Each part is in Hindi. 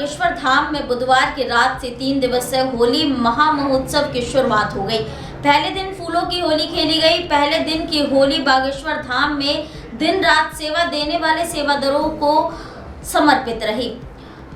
बागेश्वर धाम में बुधवार की रात से 3 दिवसीय होली महामहोत्सव की शुरुआत हो गई। पहले दिन फूलों की होली खेली गई। पहले दिन की होली बागेश्वर धाम में दिन रात सेवा देने वाले सेवादारों को समर्पित रही।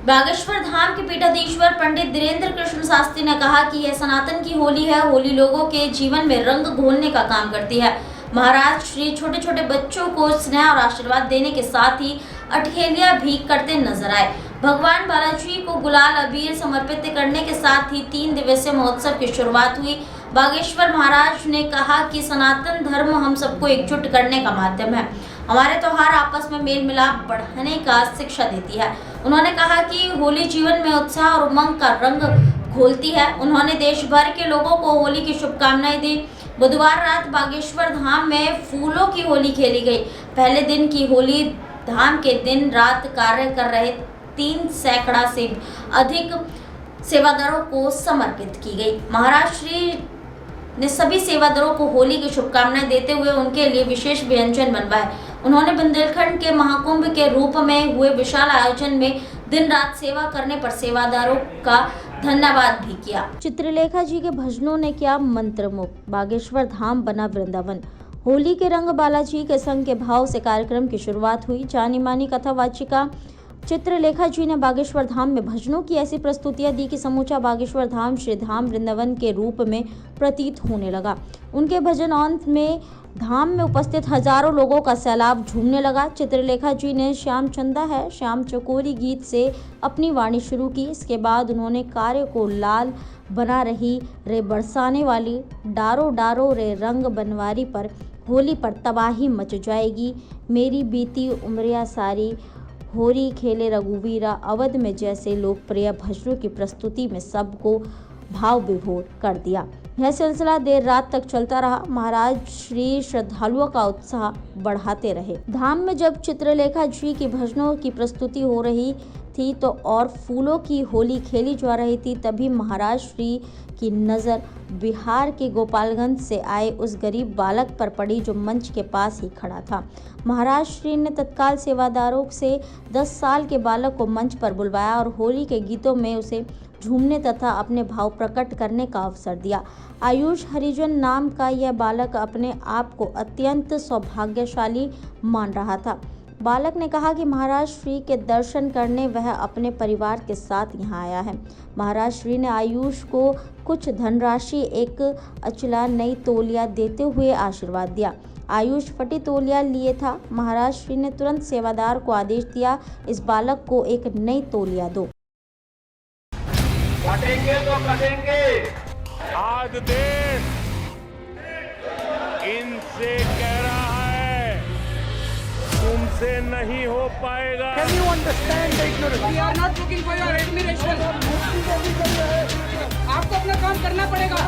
बागेश्वर धाम के पीठाधीश्वर पंडित धीरेन्द्र कृष्ण शास्त्री ने कहा कि यह सनातन की होली है। होली लोगों के जीवन में रंग घोलने का काम करती है। महाराज श्री छोटे छोटे बच्चों को स्नेह और आशीर्वाद देने के साथ ही अठखेलियां भी करते नजर आए। भगवान बालाजी को गुलाल अबीर समर्पित करने के साथ ही 3 दिवसीय महोत्सव की शुरुआत हुई। बागेश्वर महाराज ने कहा कि सनातन धर्म हम सबको एकजुट करने का माध्यम है। हमारे त्योहार आपस में मेल मिलाप बढ़ाने का शिक्षा देती है। उन्होंने कहा कि होली जीवन में उत्साह और उमंग का रंग घोलती है। उन्होंने देश भर के लोगों को होली की शुभकामनाएं दी। बुधवार रात बागेश्वर धाम में फूलों की होली खेली गई। पहले दिन की होली धाम के दिन रात कार्य कर रहे 3 सैकड़ा से अधिक सेवादारों को समर्पित की गई। महाराज श्री ने सभी सेवादारों को होली की शुभकामनाएं देते हुए उनके लिए विशेष व्यंजन बनवाए। उन्होंने बुंदेलखंड के महाकुंभ के रूप में हुए विशाल आयोजन में दिन रात सेवा करने पर सेवादारों का धन्यवाद भी किया। चित्रलेखा जी के भजनों ने किया मंत्रमुग्ध। बागेश्वर धाम बना वृंदावन। होली के रंग बालाजी के संग के भाव से कार्यक्रम की शुरुआत हुई। जानी मानी कथावाचिका चित्रलेखा जी ने बागेश्वर धाम में भजनों की ऐसी प्रस्तुतियां दी कि समूचा बागेश्वर धाम श्री धाम वृंदावन के रूप में प्रतीत होने लगा। उनके भजन अंत में धाम में उपस्थित हजारों लोगों का सैलाब झूमने लगा। चित्रलेखा जी ने श्याम चंदा है श्याम चकोरी गीत से अपनी वाणी शुरू की। इसके बाद उन्होंने कार्य को लाल बना रही रे बरसाने वाली डारो डारो रे रंग बनवारी पर होली पर तबाही मच जाएगी, मेरी बीती उमरिया सारी, होरी खेले रघुवीरा अवध में जैसे लोकप्रिय भजनों की प्रस्तुति में सबको भाव विभोर कर दिया। यह सिलसिला देर रात तक चलता रहा। महाराज श्री श्रद्धालुओं का उत्साह बढ़ाते रहे। धाम में जब चित्रलेखा जी की भजनों की प्रस्तुति हो रही थी तो और फूलों की होली खेली जा रही थी, तभी महाराज श्री की नज़र बिहार के गोपालगंज से आए उस गरीब बालक पर पड़ी जो मंच के पास ही खड़ा था। महाराज श्री ने तत्काल सेवादारों से 10 साल के बालक को मंच पर बुलवाया और होली के गीतों में उसे झूमने तथा अपने भाव प्रकट करने का अवसर दिया। आयुष हरिजन नाम का यह बालक अपने आप को अत्यंत सौभाग्यशाली मान रहा था। बालक ने कहा कि महाराज श्री के दर्शन करने वह अपने परिवार के साथ यहाँ आया है। महाराज श्री ने आयुष को कुछ धनराशि एक अचला नई तौलिया देते हुए आशीर्वाद दिया। आयुष फटी तौलिया लिए था। महाराज श्री ने तुरंत सेवादार को आदेश दिया, इस बालक को एक नई तौलिया दो। कटेंगे तो कटेंगे। आज देश इनसे कह रहा है तुमसे नहीं हो पाएगा। Can you understand the ignorance? We are not looking for your admiration. आपको अपना काम करना पड़ेगा।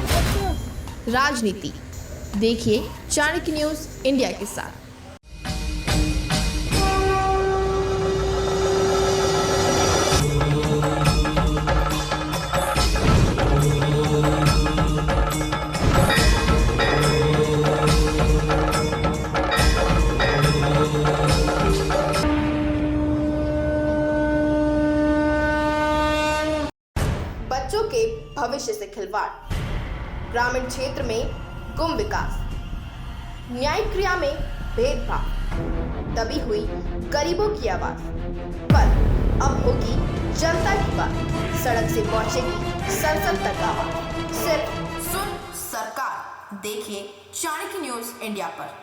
राजनीति देखिए चाणक्य न्यूज इंडिया के साथ। बच्चों के भविष्य से खिलवाड़, ग्रामीण क्षेत्र में गुम विकास, न्यायिक क्रिया में भेदभाव, दबी हुई गरीबों की आवाज, पर अब होगी जनता की बात, सड़क से पहुंचेगी संसद तक आवाज। सिर्फ सुन सरकार, देखिए चाणक्य न्यूज इंडिया पर।